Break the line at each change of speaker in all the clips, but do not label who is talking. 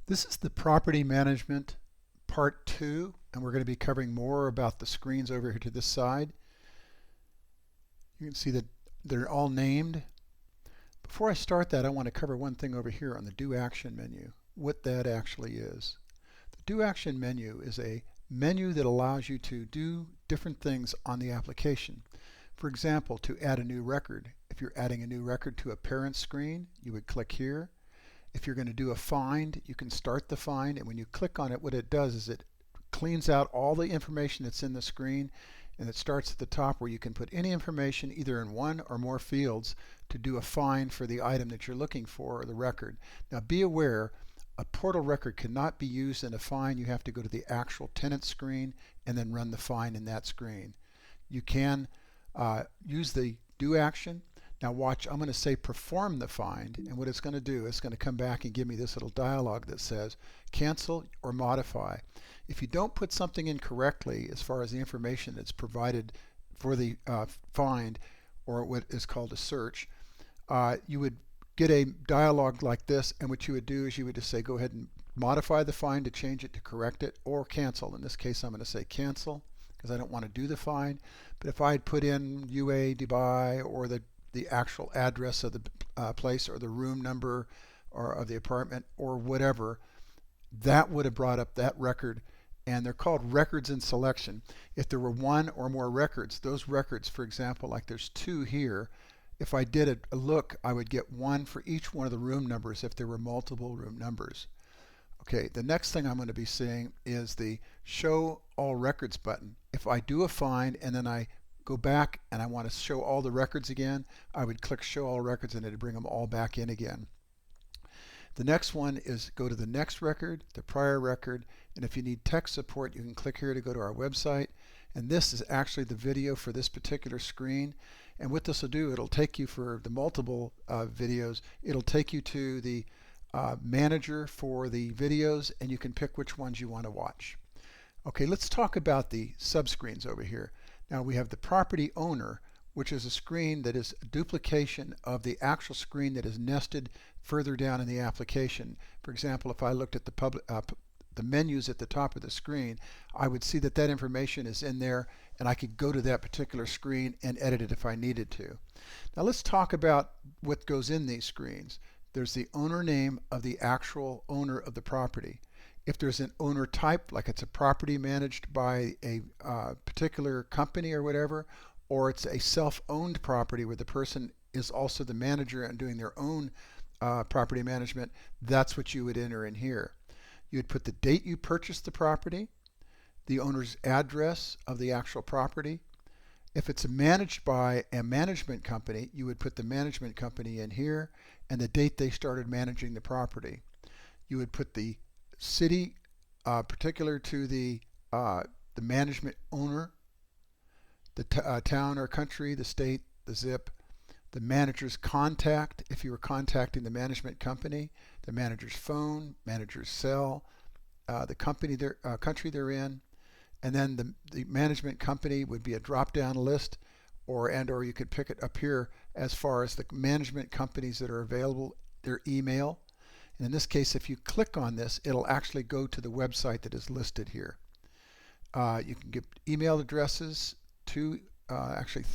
This is the property management part 2, and we're going to be covering more about the screens over here to this side. You can see that they're all named. Before I start that, I want to cover one thing over here on the Do Action menu, what that actually is. The Do Action menu is a menu that allows you to do different things on the application. For example, to add a new record. If you're adding a new record to a parent screen, you would click here. If you're going to do a find, you can start the find, and when you click on it, what it does is it cleans out all the information that's in the screen, and it starts at the top where you can put any information either in one or more fields to do a find for the item that you're looking for or the record. Now be aware, a portal record cannot be used in a find. You have to go to the actual tenant screen and then run the find in that screen. You can use the do action. Now watch, I'm going to say perform the find, and what it's going to do is going to come back and give me this little dialog that says cancel or modify. If you don't put something in correctly as far as the information that's provided for the find, or what is called a search, you would get a dialog like this, and what you would do is you would just say go ahead and modify the find to change it, to correct it, or cancel. In this case I'm going to say cancel because I don't want to do the find. But if I had put in UA Dubai or the actual address of the place or the room number or of the apartment or whatever, that would have brought up that record, and they're called records in selection. If there were one or more records, those records, for example, like there's 2 here, if I did a look, I would get 1 for each one of the room numbers if there were multiple room numbers. Okay, the next thing I'm going to be seeing is the show all records button. If I do a find and then I go back and I want to show all the records again, I would click show all records and it'd bring them all back in again. The next one is go to the next record, the prior record, and if you need tech support, you can click here to go to our website. And this is actually the video for this particular screen. And what this will do, it'll take you for the multiple videos, it'll take you to the manager for the videos, and you can pick which ones you want to watch. Okay, let's talk about the subscreens over here. Now we have the property owner, which is a screen that is a duplication of the actual screen that is nested further down in the application. For example, if I looked at the menus at the top of the screen, I would see that that information is in there, and I could go to that particular screen and edit it if I needed to. Now let's talk about what goes in these screens. There's the owner name of the actual owner of the property. If there's an owner type, like it's a property managed by a particular company or whatever, or it's a self-owned property where the person is also the manager and doing their own property management, that's what you would enter in here. You would put the date you purchased the property, the owner's address of the actual property. If it's managed by a management company, you would put the management company in here and the date they started managing the property. You would put the city particular to the management owner, the town or country, the state, the zip, the manager's contact if you were contacting the management company, the manager's phone, manager's cell, the company country they're in, and then the management company would be a drop-down list, or you could pick it up here as far as the management companies that are available, their email. And in this case, if you click on this, it'll actually go to the website that is listed here. You can give email addresses to actually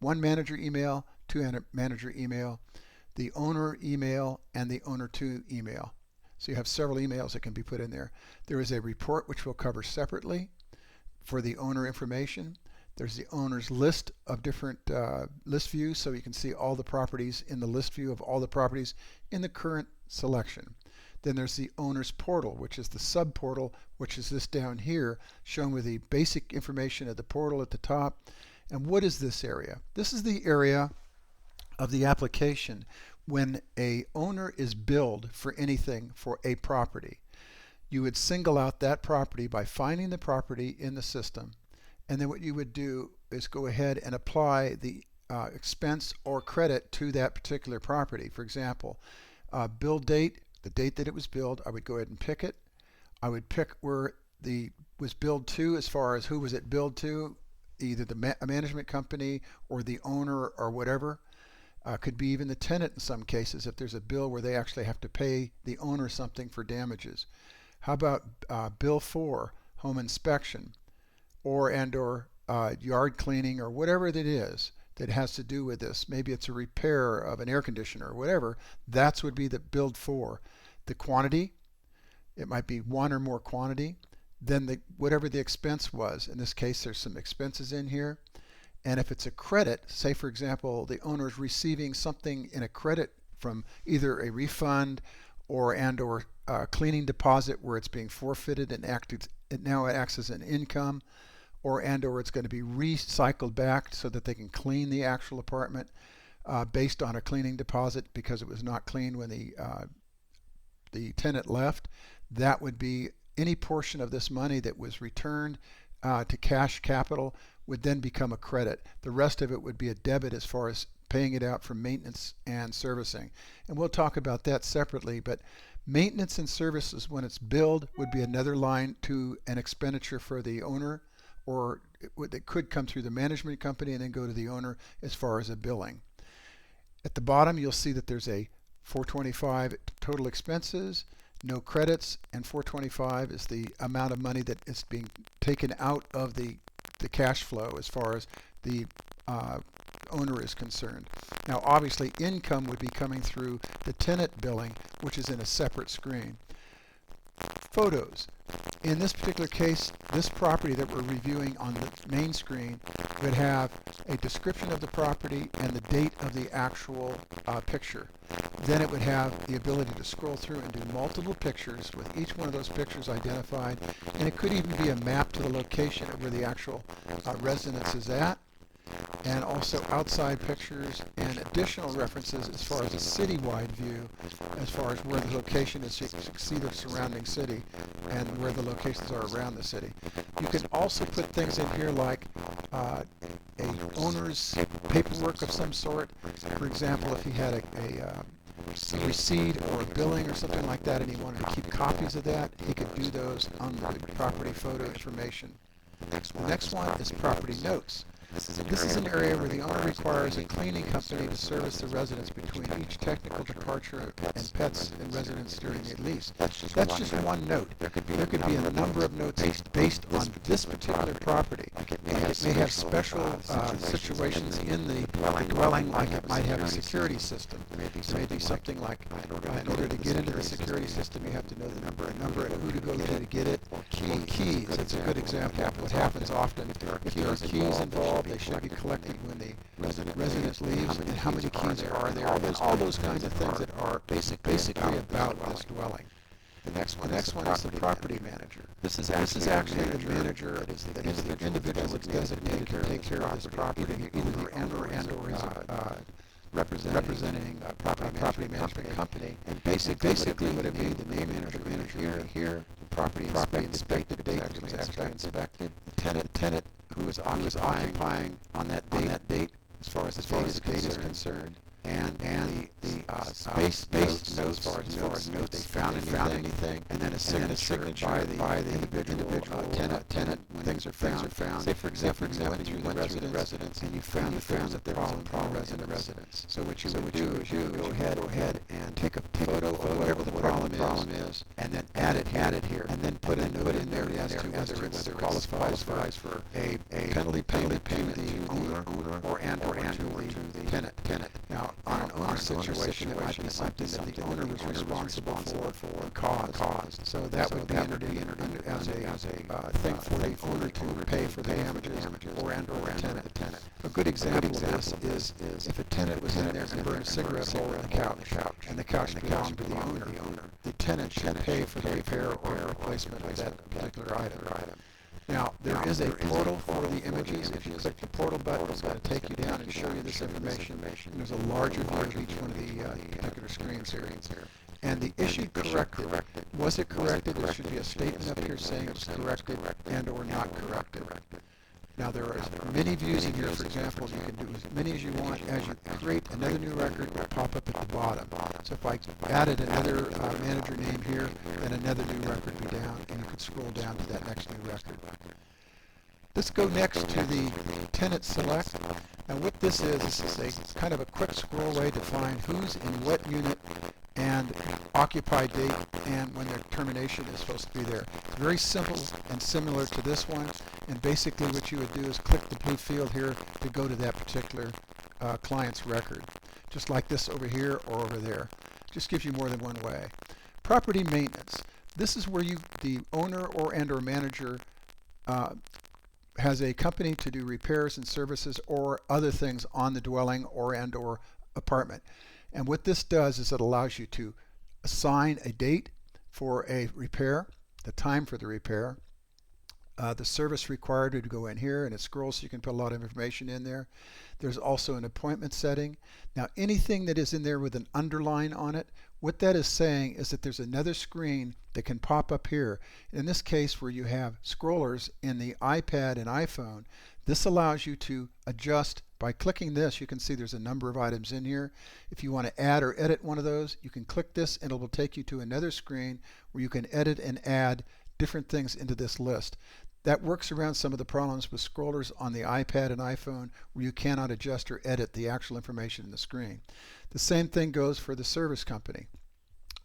one manager email, 2 manager email, the owner email, and the owner to email. So you have several emails that can be put in there. There is a report which we'll cover separately for the owner information. There's the owner's list of different list views, so you can see all the properties in the list view of all the properties in the current selection. Then there's the owner's portal, which is the sub portal, which is this down here, shown with the basic information of the portal at the top. And what is this area? This is the area of the application when a owner is billed for anything for a property. You would single out that property by finding the property in the system, and then what you would do is go ahead and apply the expense or credit to that particular property. For example, bill date, the date that it was billed, I would go ahead and pick it. I would pick where the was billed to, as far as who was it billed to, either the management company or the owner or whatever. Could be even the tenant in some cases if there's a bill where they actually have to pay the owner something for damages. How about Bill 4, home inspection, or yard cleaning, or whatever it is that has to do with this. Maybe it's a repair of an air conditioner or whatever. That would be the Bill 4. The quantity, it might be one or more quantity. Then whatever the expense was. In this case, there's some expenses in here. And if it's a credit, say for example, the owner is receiving something in a credit from either a refund or cleaning deposit where it's being forfeited and it now acts as an income, or it's going to be recycled back so that they can clean the actual apartment based on a cleaning deposit because it was not cleaned when the tenant left. That would be any portion of this money that was returned to cash capital would then become a credit. The rest of it would be a debit as far as paying it out for maintenance and servicing. And we'll talk about that separately, but maintenance and services, when it's billed, would be another line to an expenditure for the owner, or it could come through the management company and then go to the owner as far as a billing. At the bottom, you'll see that there's a 425 total expenses, no credits, and 425 is the amount of money that is being taken out of the cash flow as far as the owner is concerned. Now obviously income would be coming through the tenant billing, which is in a separate screen. Photos. In this particular case, this property that we're reviewing on the main screen would have a description of the property and the date of the actual picture. Then it would have the ability to scroll through and do multiple pictures with each one of those pictures identified, and it could even be a map to the location of where the actual residence is at, and also outside pictures and additional references as far as a citywide view, as far as where the location is, so you can see the surrounding city and where the locations are around the city. You can also put things in here like a owner's paperwork of some sort. For example, if he had a receipt or a billing or something like that and he wanted to keep copies of that, he could do those on the property photo information. The next one is property notes. This is an area where the owner requires a cleaning company to service the residence between each technical departure and pets and residents during the lease. That's just one note. There could be a number of notes based on this particular property. It may have special situations in the dwelling, like it might have a security system. It may be something like, in order to get into the security system, you have to know the number and who to go to get it. Or keys. It's a good example of what happens often. If there are keys involved, they should be collected when the resident leaves, and how many keys are there, and all those kinds of things that are basically about this dwelling. The next one is the property manager. This is actually the manager that is the individual that's designated to take care of this property, either the owner and/or is representing a property management company. And basically what it means, the name manager here, the property inspected, date it was actually inspected, the tenant who is occupying on that date as far as the date is concerned, and the space notes as far as notes they found anything, and then a signature by the individual tenant when things are found. Say for example, you went through the residence and you found that there was a problem in the residence. So what you would do is you go ahead and take a photo of whatever the problem is, and then add it here, and then put a note in there as to whether it qualifies for a penalty payment to the owner or to the tenant. Now, on an owner situation, it might be something that the owner was responsible for caused. So that would be entered as a thing for the owner to pay for the damages or the tenant. A good example of this is if a tenant was in there and burned a cigarette hole in the couch, and the couch belonged to the owner. The tenant should pay for the repair or replacement of that particular item. Now, there is a portal for the images. If you click the portal button, it's going to take you down and show you this information. And there's a larger view of each one of the particular screens here. And the issue corrected. Was it corrected? There should be a statement up here saying it was corrected and or not corrected. Now, there are many views in here. For example, you can do as many as you want. As you create another new record, it will pop up at the bottom. So if I added another manager name here, then another new record would be down, and you could scroll down to that next new record. Let's go next to the tenant select. And what this is a kind of a quick scroll way to find who's in what unit and occupied date and when their termination is supposed to be there. Very simple and similar to this one. And basically what you would do is click the blue field here to go to that particular client's record. Just like this over here or over there. Just gives you more than one way. Property maintenance. This is where the owner or manager has a company to do repairs and services or other things on the dwelling or apartment. And what this does is it allows you to assign a date for a repair, the time for the repair, the service required to go in here, and it scrolls so you can put a lot of information in there. There's also an appointment setting. Now anything that is in there with an underline on it, what that is saying is that there's another screen that can pop up here. In this case where you have scrollers in the iPad and iPhone, this allows you to adjust. By clicking this, you can see there's a number of items in here. If you want to add or edit one of those, you can click this and it will take you to another screen where you can edit and add different things into this list. That works around some of the problems with scrollers on the iPad and iPhone where you cannot adjust or edit the actual information in the screen. The same thing goes for the service company.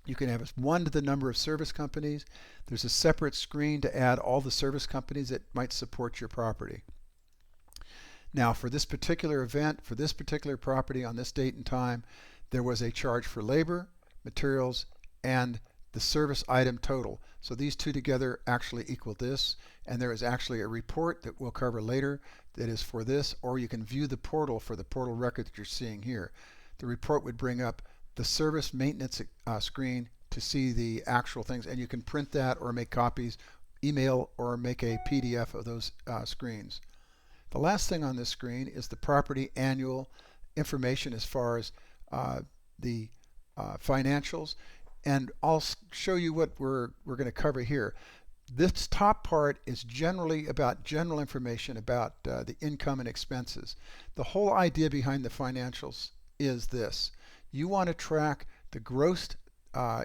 You can have one to the number of service companies. There's a separate screen to add all the service companies that might support your property. Now for this particular event, for this particular property on this date and time, there was a charge for labor, materials, and the service item total. So these two together actually equal this, and there is actually a report that we'll cover later that is for this, or you can view the portal for the portal record that you're seeing here. The report would bring up the service maintenance screen to see the actual things, and you can print that or make copies, email, or make a PDF of those screens. The last thing on this screen is the property annual information as far as the financials, and I'll show you what we're going to cover here. This top part is generally about general information about the income and expenses. The whole idea behind the financials is this. You want to track the gross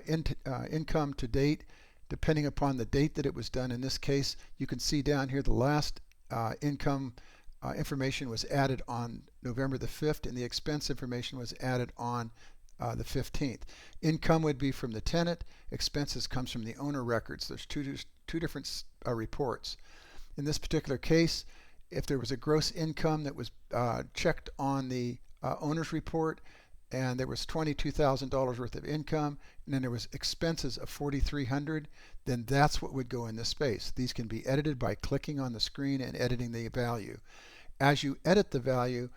income to date depending upon the date that it was done. In this case, you can see down here the last income information was added on November the 5th, and the expense information was added on the 15th. Income would be from the tenant. Expenses comes from the owner records. There's two different reports. In this particular case, if there was a gross income that was checked on the owner's report, and there was $22,000 worth of income, and then there was expenses of $4,300, then that's what would go in this space. These can be edited by clicking on the screen and editing the value. As you edit the value,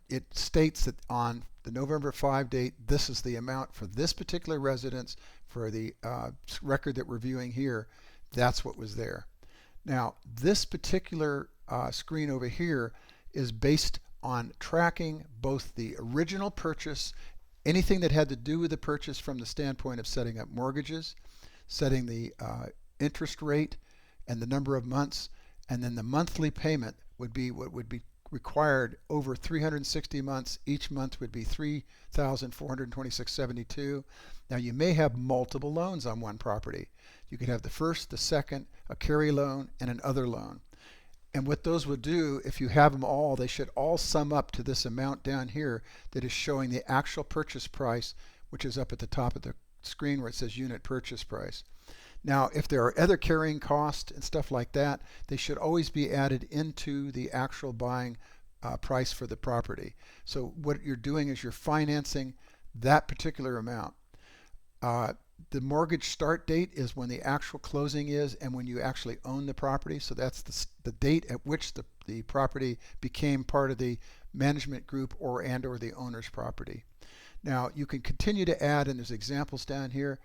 it states that on the November 5 date, this is the amount for this particular residence for the record that we're viewing here. That's what was there. Now, this particular screen over here is based on tracking both the original purchase, anything that had to do with the purchase from the standpoint of setting up mortgages, setting the interest rate and the number of months, and then the monthly payment would be what would be required over 360 months. Each month would be $3,426.72. Now you may have multiple loans on one property. You could have the first, the second, a carry loan, and an other loan. And what those would do, if you have them all, they should all sum up to this amount down here that is showing the actual purchase price, which is up at the top of the screen where it says unit purchase price. Now, if there are other carrying costs and stuff like that, they should always be added into the actual buying price for the property. So what you're doing is you're financing that particular amount. The mortgage start date is when the actual closing is and when you actually own the property. So that's the date at which the property became part of the management group or the owner's property. Now you can continue to add, and there's examples down here.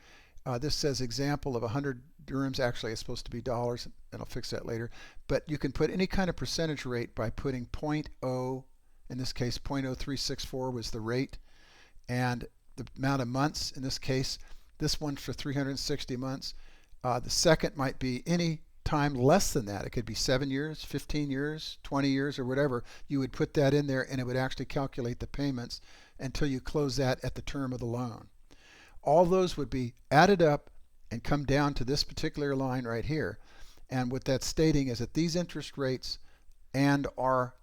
This says example of 100 dirhams. Actually, it's supposed to be dollars, and I'll fix that later. But you can put any kind of percentage rate by putting 0.0, in this case 0.0364 was the rate, and the amount of months, in this case, this one's for 360 months. The second might be any time less than that. It could be 7 years, 15 years, 20 years, or whatever. You would put that in there, and it would actually calculate the payments until you close that at the term of the loan. All those would be added up and come down to this particular line right here. And what that's stating is that these interest rates and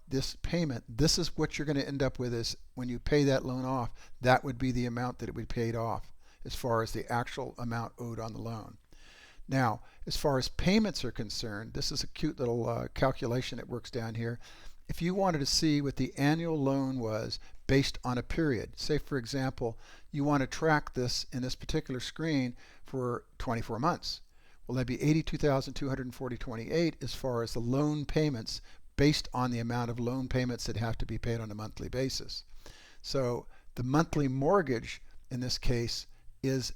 this payment, this is what you're going to end up with is when you pay that loan off, that would be the amount that it would be paid off as far as the actual amount owed on the loan. Now, as far as payments are concerned, this is a cute little calculation that works down here. If you wanted to see what the annual loan was based on a period, say for example, you want to track this in this particular screen for 24 months. Well, that'd be 82,240.28 as far as the loan payments based on the amount of loan payments that have to be paid on a monthly basis. So the monthly mortgage in this case is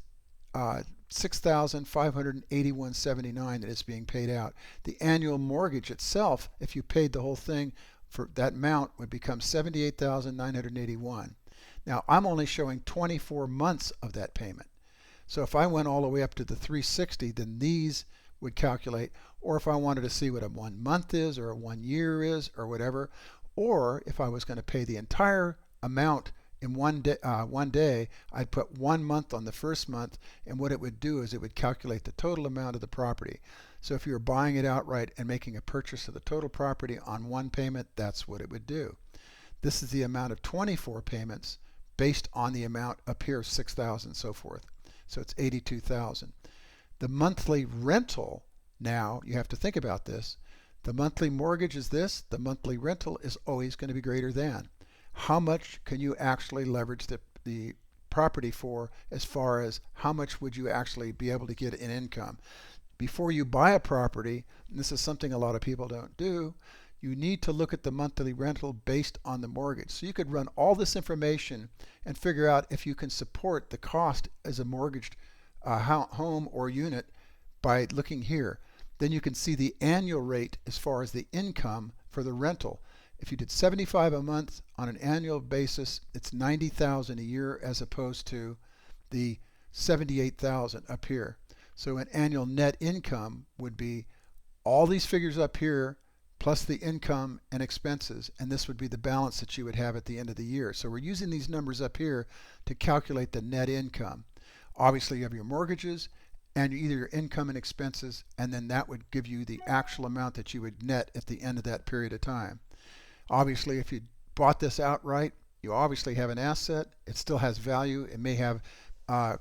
$6,581.79 that is being paid out. The annual mortgage itself, if you paid the whole thing for that amount, would become $78,981. Now I'm only showing 24 months of that payment. So if I went all the way up to the 360, then these would calculate, or if I wanted to see what a 1 month is or a 1 year is or whatever, or if I was going to pay the entire amount in one day, I'd put 1 month on the first month, and what it would do is it would calculate the total amount of the property. So if you were buying it outright and making a purchase of the total property on one payment, that's what it would do. This is the amount of 24 payments based on the amount up here, 6,000 and so forth. So it's 82,000. The monthly rental, now you have to think about this. The monthly mortgage is this. The monthly rental is always going to be greater than. How much can you actually leverage the property for, as far as how much would you actually be able to get in income? Before you buy a property, and this is something a lot of people don't do, you need to look at the monthly rental based on the mortgage. So you could run all this information and figure out if you can support the cost as a mortgaged home or unit by looking here. Then you can see the annual rate as far as the income for the rental. If you did $75 a month on an annual basis, it's $90,000 a year as opposed to the $78,000 up here. So an annual net income would be all these figures up here plus the income and expenses, and this would be the balance that you would have at the end of the year. So we're using these numbers up here to calculate the net income. Obviously you have your mortgages and either your income and expenses, and then that would give you the actual amount that you would net at the end of that period of time. Obviously, if you bought this outright, you obviously have an asset. It still has value. It may have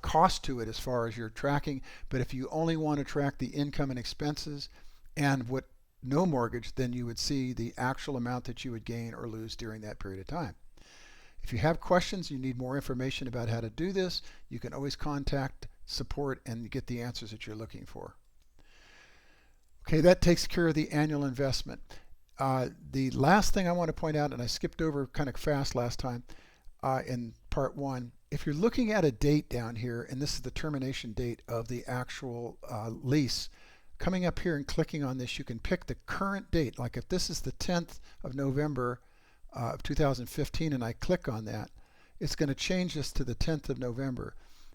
cost to it as far as your tracking, but if you only want to track the income and expenses and what no mortgage, then you would see the actual amount that you would gain or lose during that period of time. If you have questions, you need more information about how to do this, you can always contact support and get the answers that you're looking for. Okay, that takes care of the annual investment. The last thing I want to point out, and I skipped over kind of fast last time in part one, if you're looking at a date down here, and this is the termination date of the actual lease, coming up here and clicking on this, you can pick the current date. Like if this is the 10th of November of 2015 and I click on that, it's going to change this to the 10th of November.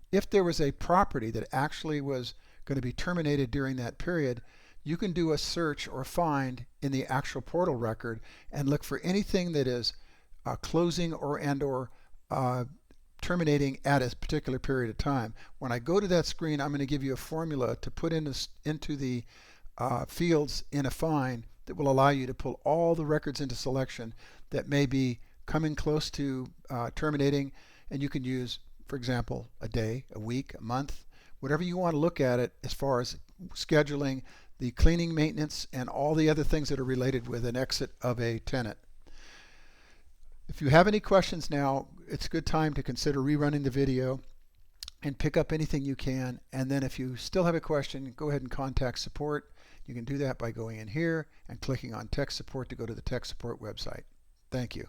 If there was a property that actually was going to be terminated during that period, you can do a search or find in the actual portal record and look for anything that is closing or terminating at a particular period of time. When I go to that screen, I'm going to give you a formula to put into the fields in a find that will allow you to pull all the records into selection that may be coming close to terminating, and you can use, for example, a day, a week, a month, whatever you want to look at it as far as scheduling the cleaning, maintenance, and all the other things that are related with an exit of a tenant. If you have any questions now, it's a good time to consider rerunning the video and pick up anything you can. And then if you still have a question, go ahead and contact support. You can do that by going in here and clicking on tech support to go to the tech support website. Thank you.